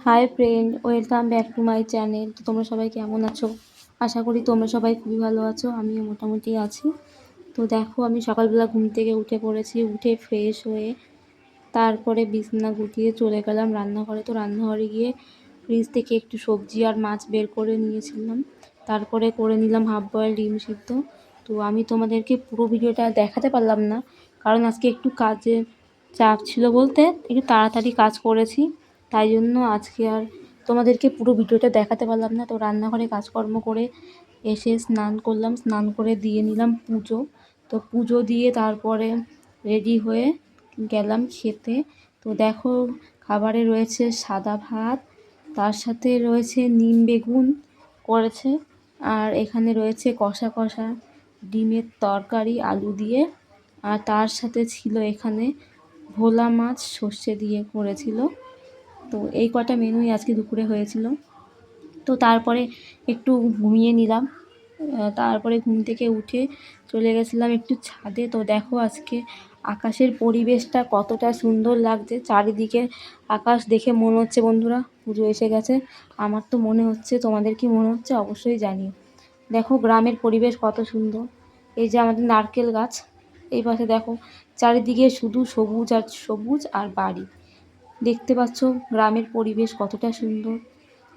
Hi friend, welcome back to my channel. তো তোমরা সবাই কেমন আছো? আশা করি তোমরা সবাই খুবই ভালো আছো। আমিও মোটামুটি আছি। তো দেখো, আমি সকালবেলা ঘুম থেকে উঠে পড়েছি। উঠে ফ্রেশ হয়ে তারপরে বিছানা গুটিয়ে চলে গেলাম রান্নাঘরে। তো রান্নাঘরে গিয়ে ফ্রিজ থেকে একটু সবজি আর মাছ বের করে নিয়েছিলাম। তারপরে করে নিলাম হাফ বয়েল ডিম সিদ্ধ। তো আমি তোমাদেরকে পুরো ভিডিওটা দেখাতে পারলাম না, কারণ আজকে একটু কাজের চাপ ছিল, বলতে একটু তাড়াতাড়ি কাজ করেছি, তাই জন্য আজকে আর তোমাদেরকে পুরো ভিডিওটা দেখাতে পারলাম না। তো রান্নাঘরে কাজকর্ম করে এসে স্নান করলাম, স্নান করে দিয়ে নিলাম পুজো। তো পুজো দিয়ে তারপরে রেডি হয়ে গেলাম খেতে। তো দেখো, খাবারে রয়েছে সাদা ভাত, তার সাথে রয়েছে নিম বেগুন করেছে, আর এখানে রয়েছে কষা কষা ডিমের তরকারি আলু দিয়ে, আর তার সাথে ছিল এখানে ভোলা মাছ সর্ষে দিয়ে করেছিল। তো এই কটা মেনুই আজকে দুপুরে হয়েছিল। তো তারপরে একটু ঘুমিয়ে নিলাম। তারপরে ঘুম থেকে উঠে চলে গেছিলাম একটু ছাদে। তো দেখো, আজকে আকাশের পরিবেশটা কতটা সুন্দর লাগছে। চারিদিকে আকাশ দেখে মনে হচ্ছে বন্ধুরা পুজো এসে গেছে। আমার তো মনে হচ্ছে, তোমাদের কি মনে হচ্ছে অবশ্যই জানিও। দেখো গ্রামের পরিবেশ কত সুন্দর। এই যে আমাদের নারকেল গাছ, এই পাশে দেখো চারিদিকে শুধু সবুজ আর সবুজ আর বাড়ি। দেখতে পাচ্ছ গ্রামের পরিবেশ কতটা সুন্দর।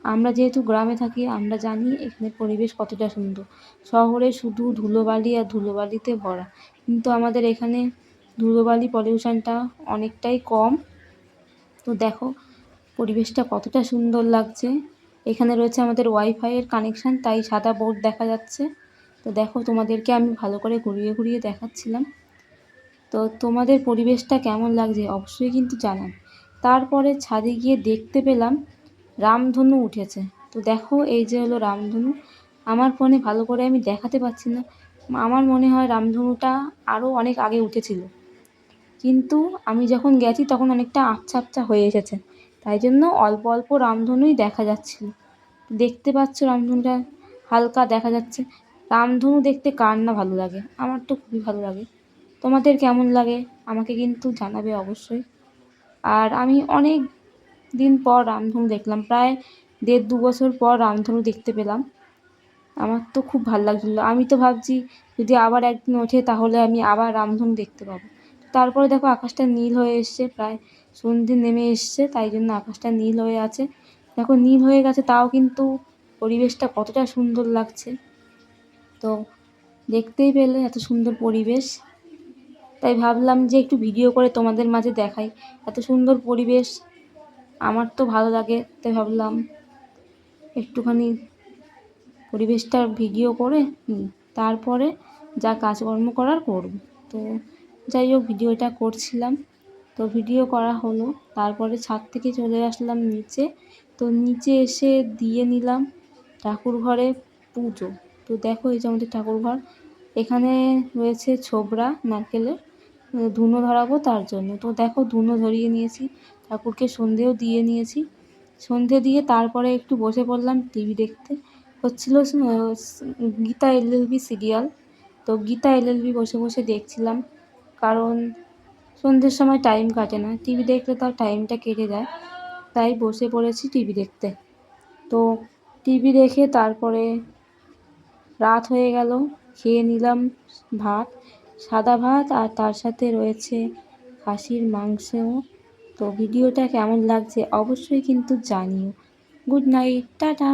আমরা যেহেতু গ্রামে থাকি, আমরা জানি এখানে পরিবেশ কতটা সুন্দর। শহরে শুধু ধুলোবালি আর ধুলোবালিতে ভরা, কিন্তু আমাদের এখানে ধুলোবালি পলিউশনটা অনেকটাই কম। তো দেখো পরিবেশটা কতটা সুন্দর লাগছে। এখানে রয়েছে আমাদের ওয়াইফাইয়ের কানেকশান, তাই সাদা বোর্ড দেখা যাচ্ছে। তো দেখো, তোমাদেরকে আমি ভালো করে ঘুরিয়ে ঘুরিয়ে দেখাচ্ছিলাম। তো তোমাদের পরিবেশটা কেমন লাগছে অবশ্যই কিন্তু জানান। তারপরে ছাদে গিয়ে দেখতে পেলাম রামধনু উঠেছে। তো দেখো, এই যে হলো রামধনু। আমার ফোনে ভালো করে আমি দেখাতে পাচ্ছি না। আমার মনে হয় রামধনুটা আরও অনেক আগে উঠেছিল, কিন্তু আমি যখন গেছি তখন অনেকটা আবছা আবছা হয়ে এসেছে, তাই জন্য অল্প অল্প রামধনুই দেখা যাচ্ছিল। দেখতে পাচ্ছ রামধনুটা হালকা দেখা যাচ্ছে। রামধনু দেখতে কার না ভালো লাগে, আমার তো খুবই ভালো লাগে। তোমাদের কেমন লাগে আমাকে কিন্তু জানাবে অবশ্যই। আর আমি অনেক দিন পর রামধনু দেখলাম, প্রায় 1.5-2 বছর পর রামধনু দেখতে পেলাম। আমার তো খুব ভালো লাগছিলো। আমি তো ভাবছি যদি আবার একদিন ওঠে তাহলে আমি আবার রামধনু দেখতে পাবো। তারপরে দেখো আকাশটা নীল হয়ে এসছে, প্রায় সন্ধে নেমে এসছে, তাই জন্য আকাশটা নীল হয়ে আছে। দেখো নীল হয়ে গেছে, তাও কিন্তু পরিবেশটা কতটা সুন্দর লাগছে। তো দেখতেই পেলে এত সুন্দর পরিবেশ, তাই ভাবলাম যে একটু ভিডিও করে তোমাদের মাঝে দেখাই। এত সুন্দর পরিবেশ আমার তো ভালো লাগে, তাই ভাবলাম একটুখানি পরিবেশটার ভিডিও করে তারপরে যা কাজকর্ম করার করব। তো যাই হোক, ভিডিওটা করছিলাম। তো ভিডিও করা হলো, তারপরে ছাদ থেকে চলে আসলাম নিচে। তো নিচে এসে দিয়ে নিলাম ঠাকুর ঘরে পুজো। তো দেখো, এই যে আমাদের ঠাকুর ঘর, এখানে রয়েছে ছোবড়া নারকেলের, ধুনো ধরাবো তার জন্য। তো দেখো ধুনো ধরিয়ে নিয়েছি, ঠাকুরকে সন্ধেও দিয়ে নিয়েছি। সন্ধে দিয়ে তারপরে একটু বসে পড়লাম টিভি দেখতে। হচ্ছিল গীতা এলএলবি সিরিয়াল। তো গীতা এলএলবি বসে বসে দেখছিলাম, কারণ সন্ধ্যের সময় টাইম কাটে না, টিভি দেখলে তার টাইমটা কেটে যায়, তাই বসে পড়েছি টিভি দেখতে। তো টিভি দেখে তারপরে রাত হয়ে গেল, খেয়ে নিলাম ভাত, সাদা ভাত, আর তার সাথে রয়েছে খাসির মাংস। তো ভিডিওটা কেমন লাগছে অবশ্যই কিন্তু জানিও। Good night, tata.